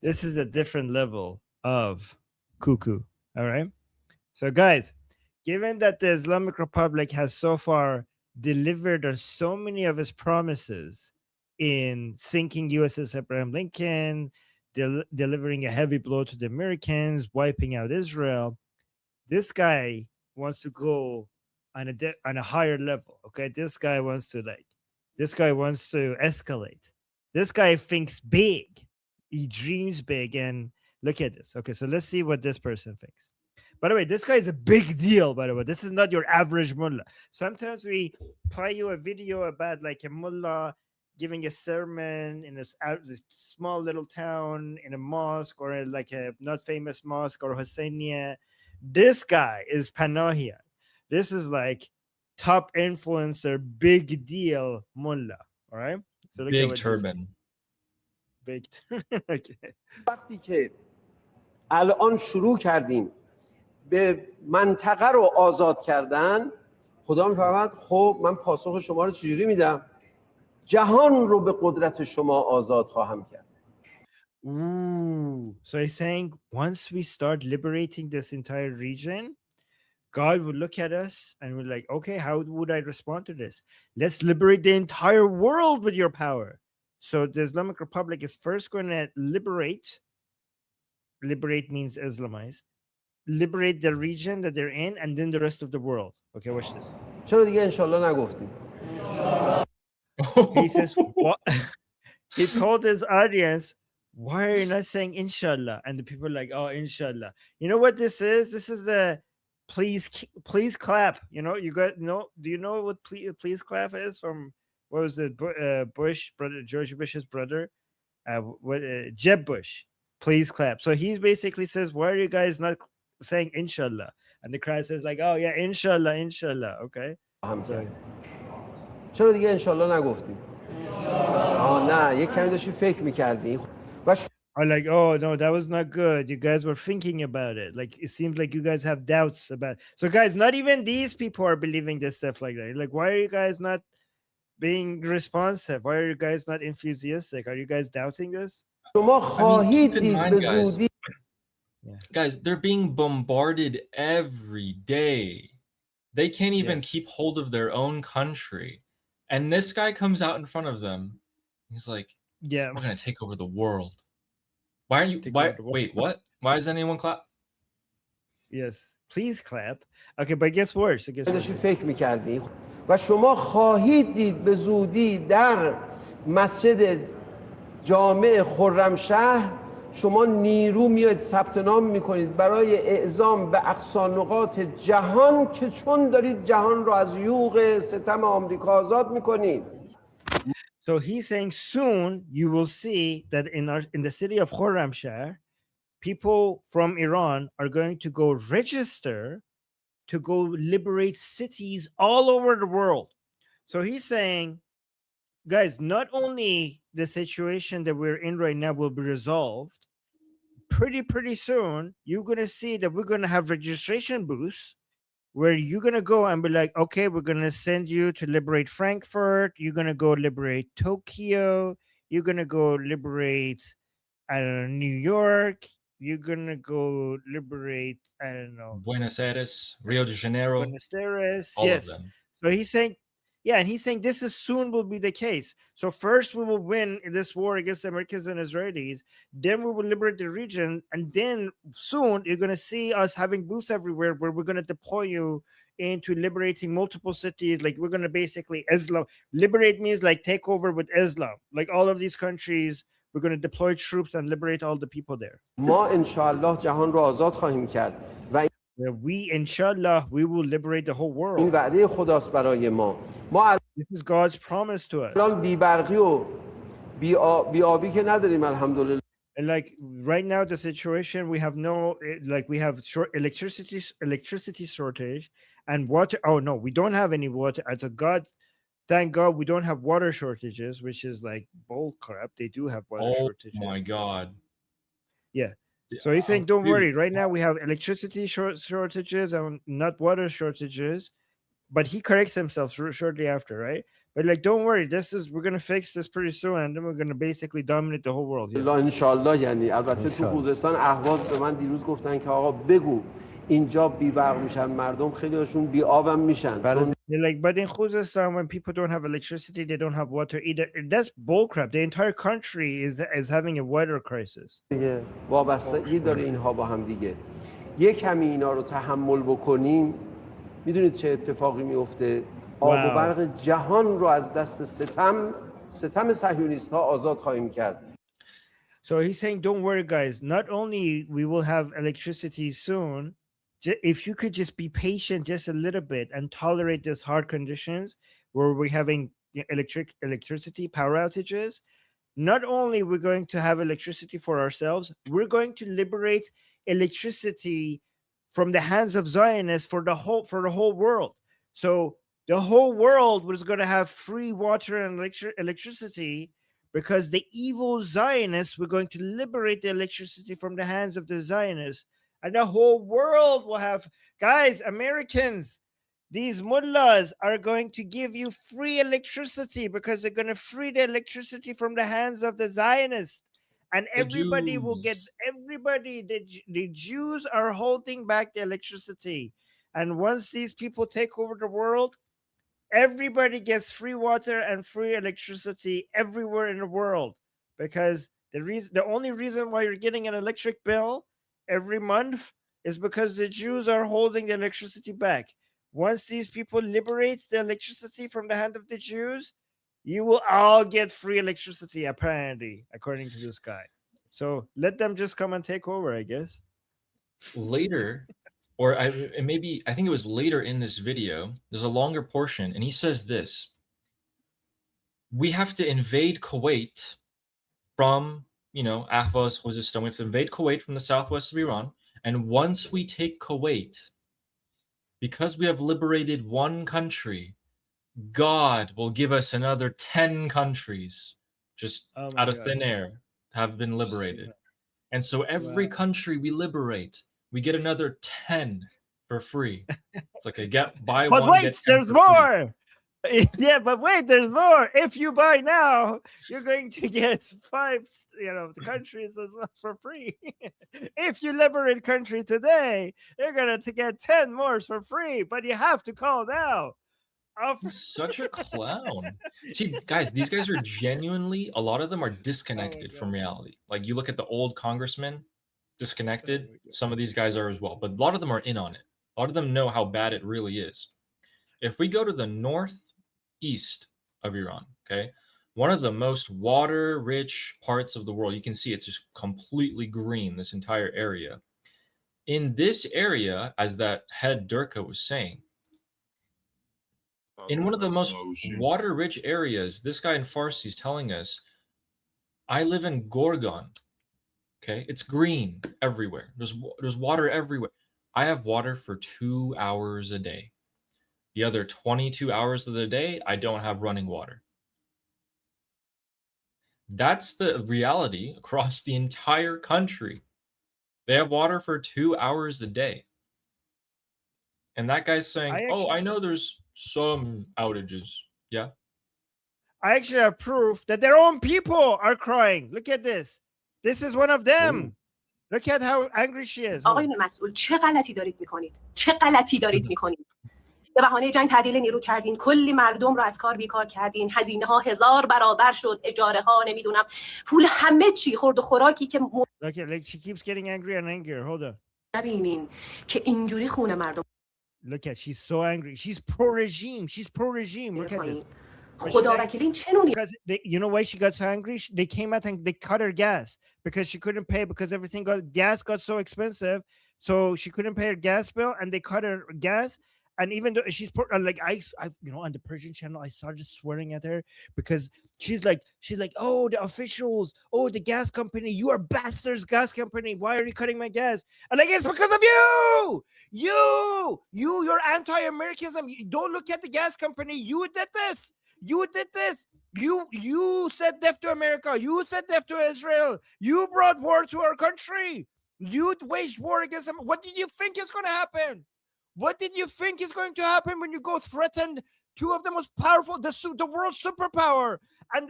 This is a different level of cuckoo. All right. So, guys, given that the Islamic Republic has so far delivered on so many of its promises in sinking USS Abraham Lincoln, delivering a heavy blow to the Americans, wiping out Israel, this guy wants to go on on a higher level. Okay, this guy wants to escalate. This guy thinks big. He dreams big, and look at this. Okay, so let's see what this person thinks. By the way, this guy is a big deal. By the way, this is not your average mullah. Sometimes we play you a video about like a mullah giving a sermon in this small little town in a mosque or like a not famous mosque or Husseiniya. This guy is Panahian. This is like top influencer, big deal mullah. All right. So look big at what turban. Big. Okay. وقتی که الان شروع کردیم به منطقه رو آزاد کردن، خدا میفرماد خب من پاسخ شما رو چجوری میدم؟ جهان رو به قدرت شما آزاد خواهم کرد. Ooh. So he's saying once we start liberating this entire region, God would look at us and we're like, okay, how would I respond to this? Let's liberate the entire world with your power. So the Islamic Republic is first going to liberate means Islamize, liberate the region that they're in and then the rest of the world. Okay, watch this. چرا دیگه انشالله نگفتید؟ He says, what? He told his audience, why are you not saying inshallah? And the people are like, oh, inshallah. You know what this is? This is the please clap. You know, you got no. Do you know what please clap is from? What was it? Bush brother, George Bush's brother, Jeb Bush. Please clap. So he basically says, why are you guys not saying inshallah? And the crowd says like, oh yeah, inshallah, inshallah. Okay. So, چرا دیگه انشالله نگفتید؟ نه یک کمی داشتی فکر میکردی. are like, oh no, that was not good. You guys were thinking about it. Like it seems like you guys have doubts about. So guys, not even these people are believing this stuff like that. Like, why are you guys not being responsive? Why are you guys not enthusiastic? Are you guys doubting this? Guys, they're being bombarded every day. They can't even keep hold of their own country. And this guy comes out in front of them. He's like, yeah, we're going to take over the world. Why are you? Wait, what? Why does anyone clap? Yes, please clap. Okay, but guess worse. فکر می‌کردی و شما خواهید دید به زودی در مسجد جامع خرمشهر شما نیرو میاد ثبت نام میکنید برای اعزام به اقصی نقاط جهان که چون دارید جهان رو از یوغ ستم آمریکا آزاد میکنید. So he's saying soon you will see that in the city of Khorramshahr, people from Iran are going to go register to go liberate cities all over the world. So he's saying, guys, not only the situation that we're in right now will be resolved, pretty soon, you're going to see that we're going to have registration booths where you're going to go and be like, okay, we're going to send you to liberate Frankfurt. You're going to go liberate Tokyo. You're going to go liberate, I don't know, New York. You're going to go liberate, I don't know, Buenos Aires, Rio de Janeiro. Buenos Aires, all yes. Of them. So he's saying, yeah, and he's saying this is soon will be the case. So first we will win in this war against the Americans and Israelis. Then we will liberate the region. And then soon you're going to see us having booths everywhere where we're going to deploy you into liberating multiple cities. Like we're going to basically liberate means like take over with Islam. Like all of these countries, we're going to deploy troops and liberate all the people there. ما انشاءالله جهان رو آزاد خواهیم کرد و we inshallah we will liberate the whole world. این وعده خداست برای ما. This is God's promise to us. الان بی برقی و بی آبی که نداریم الحمدلله. And like right now the situation we have we have short electricity shortage and water. Oh no, we don't have any water. As a God, thank God we don't have water shortages, which is like bull crap. They do have water shortages. Oh my God. Yeah. So he's saying, don't worry. Right now we have electricity shortages and not water shortages. But he corrects himself shortly after, right? But like, don't worry, we're gonna fix this pretty soon, and then we're gonna basically dominate the whole world. الله انشالله. یعنی البته تو خوزستان اهواز به من دیروز گفتن که آقا بگو اینجا بی برق میشن مردم، خیلی هاشون بی آبم میشن. They're like, but in Khuzestan, when people don't have electricity, they don't have water either. That's bullcrap. The entire country is having a water crisis. وابستگی داره اینها با هم دیگه. یک کمی اینا رو تحمل بکنیم، میدونید چه اتفاقی میفته؟ آب و برق جهان رو از دست ستم صهیونیست ها آزاد خواهیم کرد. So he's saying, don't worry, guys. Not only we will have electricity soon, if you could just be patient just a little bit and tolerate these hard conditions where we're having electricity power outages, not only we're going to have electricity for ourselves, we're going to liberate electricity from the hands of Zionists for the whole world. So the whole world was going to have free water and electricity, because the evil Zionists were going to liberate the electricity from the hands of the Zionists, and the whole world will have, guys, Americans, these mullahs are going to give you free electricity because they're going to free the electricity from the hands of the Zionists. And everybody will get, the Jews are holding back the electricity. And once these people take over the world, everybody gets free water and free electricity everywhere in the world, because the only reason why you're getting an electric bill every month is because the Jews are holding the electricity back. Once these people liberate the electricity from the hand of the Jews, you will all get free electricity, apparently, according to this guy. So let them just come and take over, I guess. Later, or I think it was later in this video, there's a longer portion, and he says this: we have to invade Kuwait from, Ahvaz, Khuzestan. We have to invade Kuwait from the southwest of Iran, and once we take Kuwait, because we have liberated one country, God will give us another 10 countries just out of thin air have been liberated. And so every country we liberate, we get another 10 for free. It's like buy but one. Wait, get 10 there's more. Yeah, but wait, there's more. If you buy now, you're going to get 5, countries as well for free. If you liberate country today, you're going to get 10 more for free, but you have to call now. He's such a clown. See, guys, these guys are genuinely, a lot of them are disconnected from reality. Like, you look at the old congressmen, disconnected. Some of these guys are as well, but a lot of them are in on it. A lot of them know how bad it really is. If we go to the northeast of Iran, okay, one of the most water-rich parts of the world, you can see it's just completely green, this entire area. In this area, as that head Durka was saying, in one of the most water-rich areas, this guy in Farsi is telling us, I live in Gorgan. Okay, it's green everywhere. There's water everywhere. I have water for 2 hours a day. The other 22 hours of the day, I don't have running water. That's the reality across the entire country. They have water for 2 hours a day. And that guy's saying, I know there's some outages. Yeah. I actually have proof that their own people are crying. Look at this. This is one of them. Look at how angry she is. آقایون مسئول، چه غلطی دارید میکنید؟ چه غلطی دارید میکنید؟ به بهانه جنگ تعدیل نیرو کردین، کلی مردم رو از کار بیکار کردین، هزینه ها 1000 برابر شد، اجاره ها، نمیدونم پول همه چی، خورد و خوراکی که Like she keeps getting angry and angrier. Hold on. نبینین که اینجوری خون مردم. Look at, she's so angry. She's pro-regime. She's pro-regime. Look at this. Because you know why she got so angry? They came out and they cut her gas because she couldn't pay, because gas got so expensive. So she couldn't pay her gas bill, and they cut her gas. And even though she's like, I on the Persian channel, I started swearing at her because she's like, oh, the officials, oh, the gas company, you are bastards, gas company. Why are you cutting my gas? And like, it's because of you're anti-Americanism. Don't look at the gas company. You did this. You did this. You said death to America. You said death to Israel. You brought war to our country. You waged war against them. What did you think is going to happen? What did you think is going to happen when you go threaten two of the most powerful, the world's superpower, and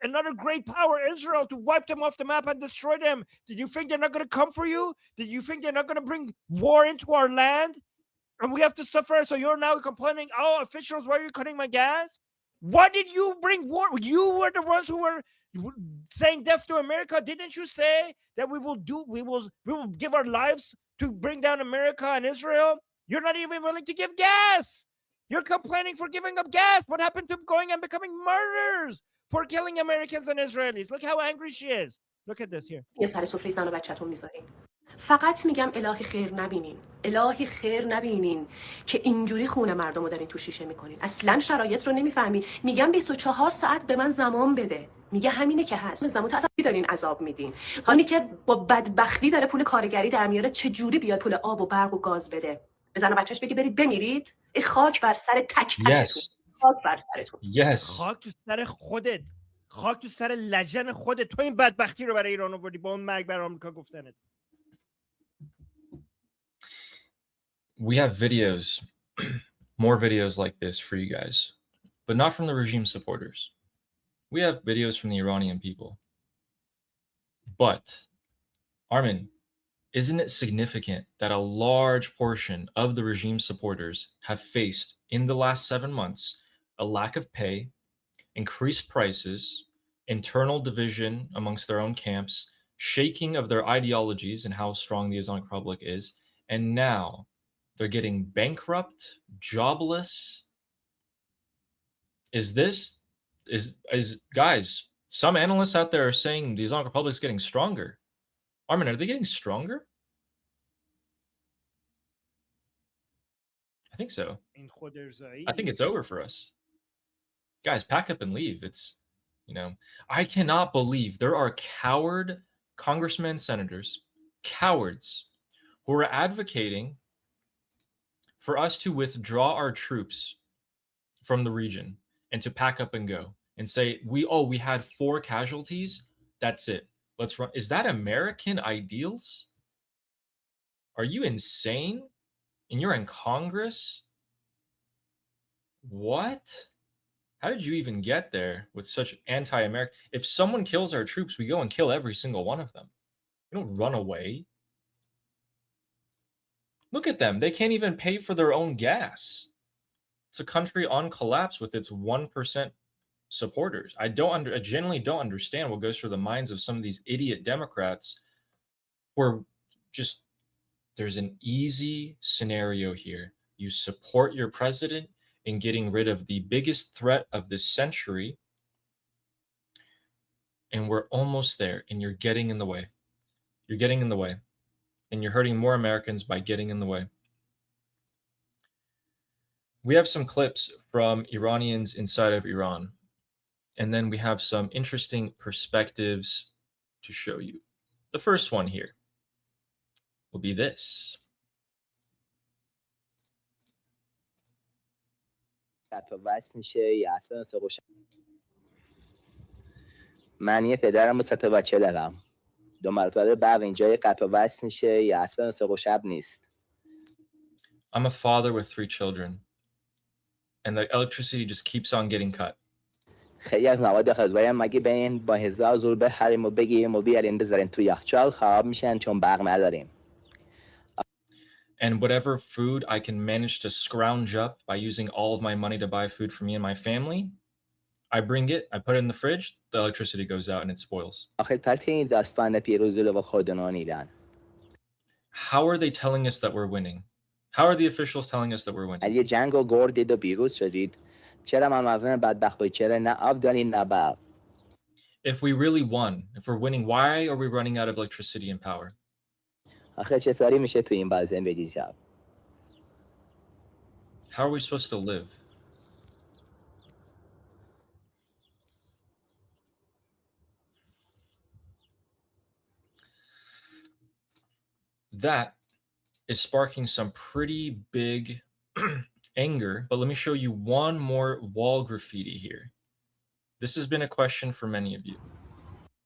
another great power, Israel, to wipe them off the map and destroy them. Did you think they're not going to come for you? Did you think they're not going to bring war into our land? And we have to suffer. So you're now complaining, oh, officials, why are you cutting my gas? Why did you bring war? You were the ones who were saying death to America. Didn't you say that we will give our lives to bring down America and Israel? You're not even willing to give gas. You're complaining for giving up gas. What happened to going and becoming martyrs for killing Americans and Israelis? Look how angry she is. Look at this here. یه سر سفره زن و بچه‌تون میذارین. فقط میگم الهی خیر نبینین. الهی خیر نبینین که اینجوری خون مردم رو دارین تو شیشه میکنین. اصلا شرایط رو نمیفهمین. میگم 24 ساعت به من زمان بده. میگه همینه که هست. زمان تا عذابی دارین عذاب میدین. هانی که با بدبختی داره پول کارگری در میاره، چه جوری بیاد پول آب و برق و گاز بده؟ به زن و بچه‌ش بگی برید بمیرید. این خاک بر سر تک تکتون. خاک بر سرتون. خاک تو سر خودت. خاک تو سر لجن خودت. تو این بدبختی رو برای ایران آوردی با اون مرگ بر آمریکا گفتنت. We have videos, more videos like this for you guys, but not from the regime supporters. We have videos from the Iranian people. But, Armin, isn't it significant that a large portion of the regime supporters have faced, in the last 7 months, a lack of pay, increased prices, internal division amongst their own camps, shaking of their ideologies and how strong the Islamic Republic is, and now they're getting bankrupt, jobless? Guys, some analysts out there are saying the Islamic Republic is getting stronger. Armin, are they getting stronger? I think so. I think it's over for us. Guys, pack up and leave. It's, I cannot believe there are coward congressmen and senators, cowards, who are advocating for us to withdraw our troops from the region and to pack up and go and say, we had 4 casualties. That's it. Let's run. Is that American ideals? Are you insane? And you're in Congress? What? How did you even get there with such anti-American? If someone kills our troops, we go and kill every single one of them. We don't run away. Look at them. They can't even pay for their own gas. It's a country on collapse with its 1% supporters. I genuinely don't understand what goes through the minds of some of these idiot Democrats who are just, there's an easy scenario here. You support your president in getting rid of the biggest threat of this century, and we're almost there, and you're getting in the way. You're getting in the way, and you're hurting more Americans by getting in the way. We have some clips from Iranians inside of Iran, and then we have some interesting perspectives to show you. The first one here will be this. من یه پدرم و 3 تا بچه دارم. 2 مرتبه برق اینجا قطع و وصل میشه یا اصلا صبح و شب نیست. I'm a father with 3 children, and the electricity just keeps on getting cut. خیلی از مواد غذایی مگه بین با 1000 زور بخریم و بگیریم و بیاریم بذاریم تو یخچال خراب میشن چون برق نداریم. And whatever food I can manage to scrounge up by using all of my money to buy food for me and my family, I bring it, I put it in the fridge, the electricity goes out and it spoils. آخه تلت این داستان پیروزی رو خودنونیدن. How are they telling us that we're winning? How are the officials telling us that we're winning? اگه جنگ و گردید و پیروز شدید، چرا ما مردم بدبخت بود؟ چرا نه آب داریم نه برق؟ If we really won, if we're winning, why are we running out of electricity and power? آخه چطوری میشه تو این باز زندگی کرد؟ How are we supposed to live? That is sparking some pretty big anger, but let me show you one more wall graffiti here. This has been a question for many of you.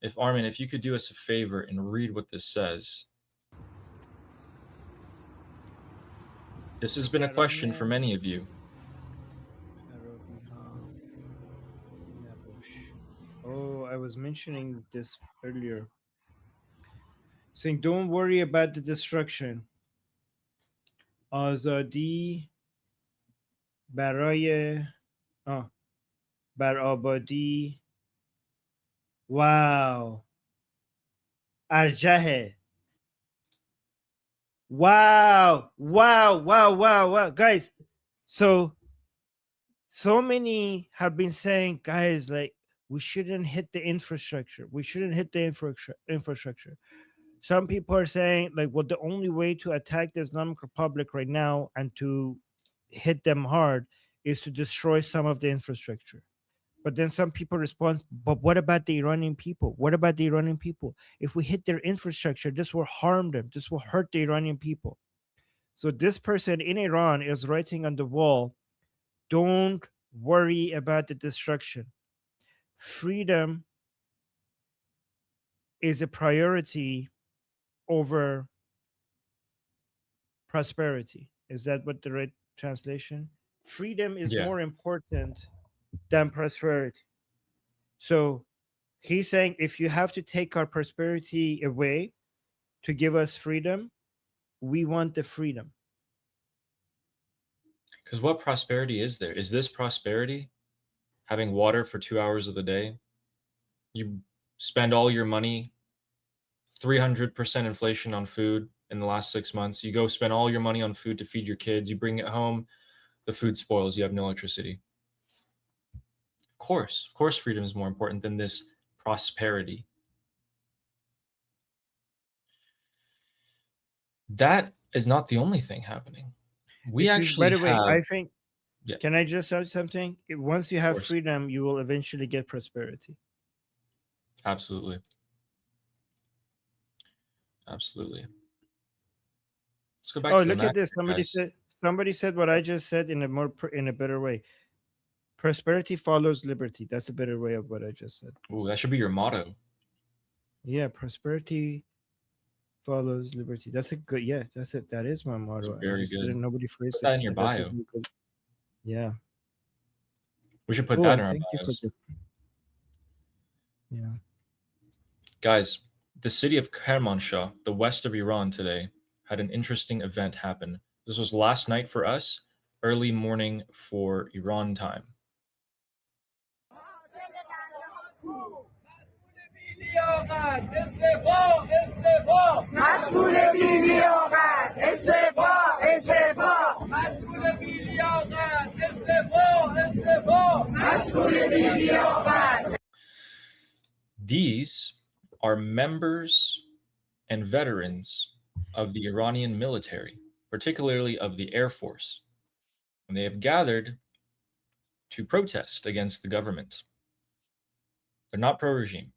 If Armin, if you could do us a favor and read what this says. This has been a question for many of you. I was mentioning this earlier, saying don't worry about the destruction. آزادی برای برآبادی واو ارجحه. Wow, guys. So many have been saying, guys, like, we shouldn't hit the infrastructure. We shouldn't hit the infrastructure. Some people are saying, like, well, the only way to attack the Islamic Republic right now and to hit them hard is to destroy some of the infrastructure. But then some people respond, but what about the Iranian people? What about the Iranian people? If we hit their infrastructure, this will harm them. This will hurt the Iranian people. So this person in Iran is writing on the wall, don't worry about the destruction. Freedom is a priority over prosperity. Is that what the right translation? Freedom is more important than prosperity. So he's saying, if you have to take our prosperity away to give us freedom, we want the freedom. Because what prosperity is there? Is this prosperity? Having water for 2 hours of the day? You spend all your money, 300% inflation on food in the last 6 months. You go spend all your money on food to feed your kids. You bring it home, the food spoils. You have no electricity. Of course, freedom is more important than this prosperity. That is not the only thing happening. We actually by the way, have, I think, can I just say something? Once you have freedom, you will eventually get prosperity. Absolutely. Let's go back to look at this. Somebody said what I just said in a better way. Prosperity follows liberty. That's a better way of what I just said. Ooh, that should be your motto. Yeah, prosperity follows liberty. That's a good. Yeah, that's it. That is my motto. That's very good. Nobody phrased Put that in your bio. Yeah, we should put that in our bios. Yeah, guys, the city of Kermanshah, the west of Iran today, had an interesting event happen. This was last night for us, early morning for Iran time. These are members and veterans of the Iranian military, particularly of the Air Force, and they have gathered to protest against the government. They're not pro-regime.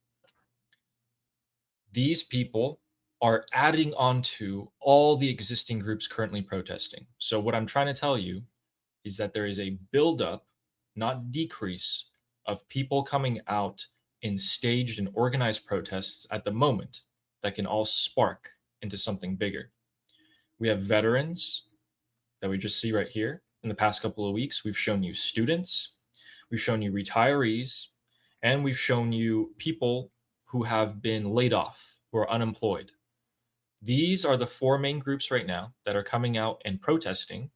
These people are adding on to all the existing groups currently protesting. So what I'm trying to tell you is that there is a buildup, not decrease, of people coming out in staged and organized protests at the moment that can all spark into something bigger. We have veterans that we just see right here. In the past couple of weeks, we've shown you students, we've shown you retirees, and we've shown you people who have been laid off, who are unemployed. These are the four main groups right now that are coming out and protesting,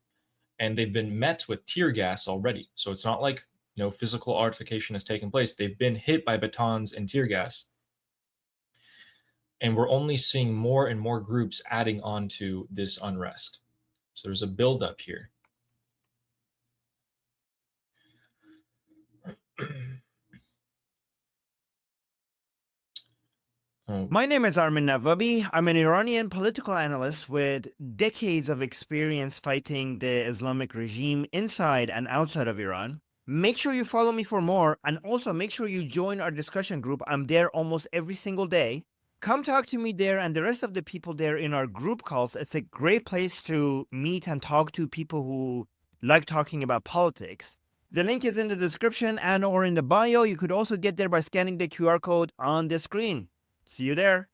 and they've been met with tear gas already. So it's not like no physical altercation has taken place. They've been hit by batons and tear gas. And we're only seeing more and more groups adding on to this unrest. So there's a buildup here. My name is Armin Navabi. I'm an Iranian political analyst with decades of experience fighting the Islamic regime inside and outside of Iran. Make sure you follow me for more, and also make sure you join our discussion group. I'm there almost every single day. Come talk to me there and the rest of the people there in our group calls. It's a great place to meet and talk to people who like talking about politics. The link is in the description and or in the bio. You could also get there by scanning the QR code on the screen. See you there.